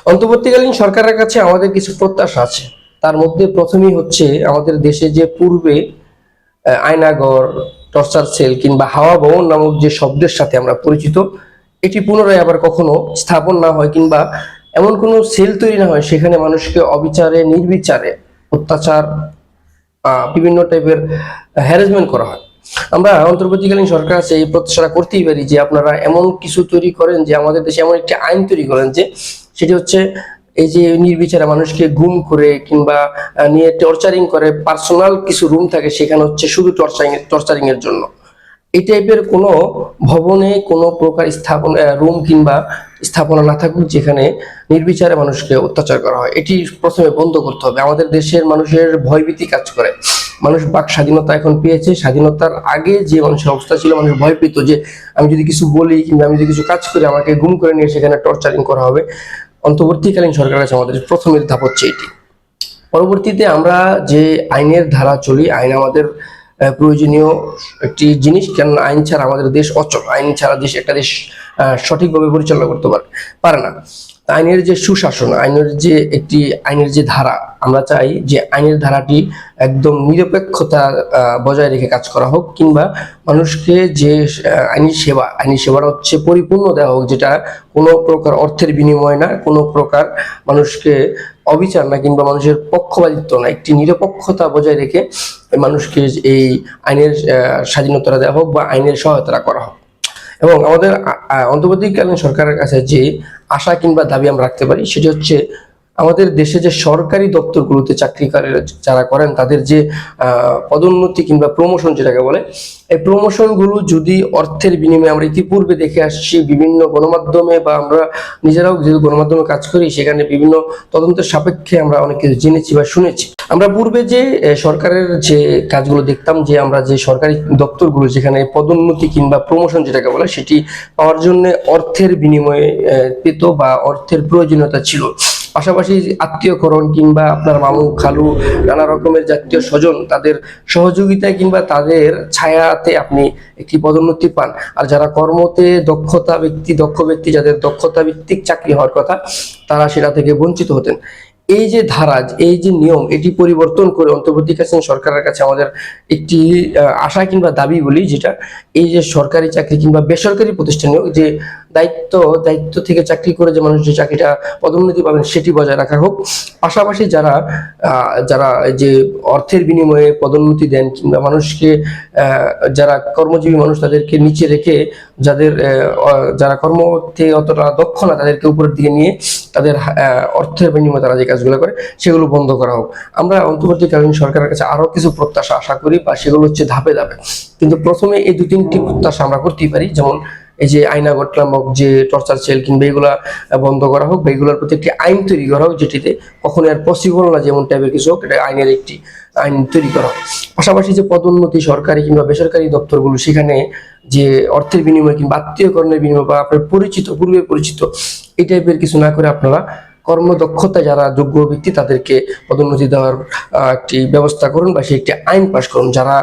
অন্তর্বর্তীকালীন সরকারের কাছে আমাদের কিছু প্রত্যাশা আছে। তার মধ্যে প্রথমেই হচ্ছে আমাদের দেশে যে পূর্বে আয়নাঘর, টর্চার সেল কিংবা হাওয়া ভবন নামক যে শব্দের সাথে আমরা পরিচিত, এটি পুনরায় আবার কখনো স্থাপন না হয় কিংবা এমন কোনো সেল তৈরি না হয় সেখানে মানুষকে অবিচারে নির্বিচারে অত্যাচার, বিভিন্ন টাইপের হ্যারাসমেন্ট করা হয়। আমরা অন্তর্বর্তীকালীন সরকার আছে এই প্রত্যাশা করতেই পারি যে আপনারা এমন কিছু তৈরি করেন, যে আমাদের দেশে এমন একটি আইন তৈরি করেন যে সেটি হচ্ছে এই যে নির্বিচারে মানুষকে গুম করে কিংবা নিয়ে টর্চারিং করে, পার্সোনাল কিছু রুম থাকে সেখানে হচ্ছে শুধু টর্চারিং এর জন্য। এই টাইপের কোনো ভবনে কোনো প্রকার রুম কিংবা স্থাপনা না থাকুক যেখানে নির্বিচারে মানুষকে অত্যাচার করা হয়। এটি প্রথমে বন্ধ করতে হবে। আমাদের দেশের মানুষের ভয়ভীতি কাজ করে। মানুষ বাক স্বাধীনতা এখন পেয়েছে, স্বাধীনতার আগে যে মানুষের অবস্থা ছিল, মানুষ ভয় পেত যে আমি যদি কিছু বলি কিংবা আমি যদি কিছু কাজ করি আমাকে গুম করে নিয়ে সেখানে টর্চারিং করা হবে। অন্তর্বর্তীকালীন সরকার আছে আমাদের প্রথমের ধাপ হচ্ছে এটি। পরবর্তীতে আমরা যে আইনের ধারা চলি, আইন আমাদের প্রয়োজনীয় একটি জিনিস, কেন আইন ছাড়া আমাদের দেশ অচল। আইন ছাড়া একটা দেশ সঠিকভাবে পরিচালনা করতে পারে না। আইনের যে সুশাসন, আইনের যে ধারা, আমরা চাই যে আইনের ধারাটি একদম নিরপেক্ষতা বজায় রেখে কাজ করা হোক, কিংবা মানুষকে যে আইনি সেবাটা হচ্ছে পরিপূর্ণ দেওয়া হোক, যেটা কোনো প্রকার অর্থের বিনিময় না, কোনো প্রকার মানুষকে অবিচার না, কিংবা মানুষের পক্ষপাতিত্ব না, একটি নিরপেক্ষতা বজায় রেখে মানুষকে এই আইনের স্বাধীনতা দেওয়া হোক বা আইনের সহায়তা করা হোক। এবং আমাদের অন্তর্বর্তীকালীন সরকারের কাছে যে আশা কিংবা দাবি আমরা রাখতে পারি সেটি হচ্ছে আমাদের দেশে যে সরকারি দপ্তরগুলোতে চাকরি যারা করেন তাদের যে পদোন্নতি কিংবা প্রমোশন যেটাকে বলে, এই প্রমোশন গুলো যদি অর্থের বিনিময়ে, আমরা ইতিপূর্বে দেখে আসছি বিভিন্ন গণমাধ্যমে বা আমরা নিজেরাও যেহেতু গণমাধ্যমে কাজ করি সেখানে বিভিন্ন তদন্তের সাপেক্ষে আমরা অনেক কিছু জেনেছি বা শুনেছি। আমরা পূর্বে যে সরকারের যে কাজগুলো দেখতাম, যে আমরা যে সরকারি দপ্তরগুলো যেখানে পদোন্নতি কিংবা প্রমোশন যেটাকে বলে সেটি পাওয়ার জন্য অর্থের বিনিময়ে পেত বা অর্থের প্রয়োজনীয়তা ছিল। পাশাপাশি আত্মীয়করণ কিংবা আপনার মামু খালু নানা রকমের জাতীয় স্বজন তাদের সহযোগিতায় কিংবা তাদের ছায়াতে আপনি একটি পদোন্নতি পান। আর যারা কর্মতে দক্ষ ব্যক্তি যাদের দক্ষতা ভিত্তিক চাকরি হওয়ার কথা, তারা সেটা থেকে বঞ্চিত হতেন। এই যে ধারা, এই যে নিয়ম, এটি পরিবর্তন করে অন্তর্বর্তীকালীন সরকারের কাছে আমাদের একটি আশা কিংবা দাবি বলি, যেটা এই যে সরকারি চাকরি কিংবা বেসরকারি প্রতিষ্ঠানেও যে দায়িত্ব থেকে চাকরি করে যে মানুষ যে চাকরিটা পদোন্নতি পাবেন সেটি বজায় রাখা হোক। পাশাপাশি যারা যে অর্থের বিনিময়ে পদোন্নতি দেন কিংবা মানুষকে যারা কর্মজীবী মানুষ তাদেরকে নিচে রেখে যারা কর্মতে অতটা দক্ষ না তাদেরকে উপরের দিকে নিয়ে তাদের অর্থের বিনিময়ে তারা যে কাজগুলো করে সেগুলো বন্ধ করা হোক। আমরা অন্তর্বর্তীকালীন সরকারের কাছে আরো কিছু প্রত্যাশা আশা করি, বা সেগুলো হচ্ছে ধাপে ধাপে। কিন্তু প্রথমে এই 2-3টি প্রত্যাশা আমরা করতেই পারি, যেমন এই যে আয়নাঘর নামক যে টর্চার সেল কিংবা এগুলা বন্ধ করা হোক, বা এগুলোর প্রতি একটি আইন তৈরি করা হোক যেটিতে কখনো আর পসিবল না যেমন টাইপের কিছু হোক, এটা আইনের একটি আইন তৈরি করা হোক। পাশাপাশি যে পদোন্নতি সরকারি কিংবা বেসরকারি দপ্তরগুলো, সেখানে যে অর্থের বিনিময় কিংবা আত্মীয়করণের বিনিময় বা আপনার পূর্বে পরিচিত এই টাইপের কিছু না করে আপনারা কর্মদক্ষতা যারা যোগ্য ব্যক্তি তাদেরকে পদোন্নতি দেওয়ার একটি ব্যবস্থা করুন, বা সেই একটি আইন পাশ করুন। যারা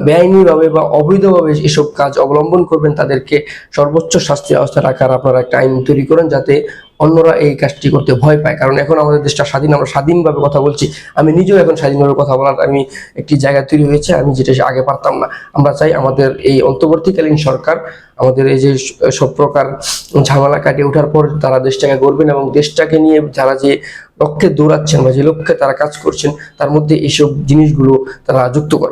বেআইনিভাবে বা অবৈধভাবে এসব কাজ অবলম্বন করবেন তাদেরকে সর্বোচ্চ শাস্তি ব্যবস্থা রাখার আপনারা একটা আইন তৈরি করেন, যাতে অন্যরা এই কাজটি করতে ভয় পায়। কারণ এখন আমাদের দেশটা স্বাধীন, আমরা স্বাধীনভাবে কথা বলছি। আমি নিজেও এখন স্বাধীনভাবে কথা বলার একটি জায়গা তৈরি হয়েছে, আমি যেটা আগে পারতাম না। আমরা চাই আমাদের এই অন্তর্বর্তীকালীন সরকার আমাদের এই যে সব প্রকার ঝামেলা কাটিয়ে ওঠার পর তারা দেশটাকে গড়বেন, এবং দেশটাকে নিয়ে যারা যে লক্ষ্যে দৌড়াচ্ছেন বা যে লক্ষ্যে তারা কাজ করছেন তার মধ্যে এইসব জিনিসগুলো তারা যুক্ত করবেন।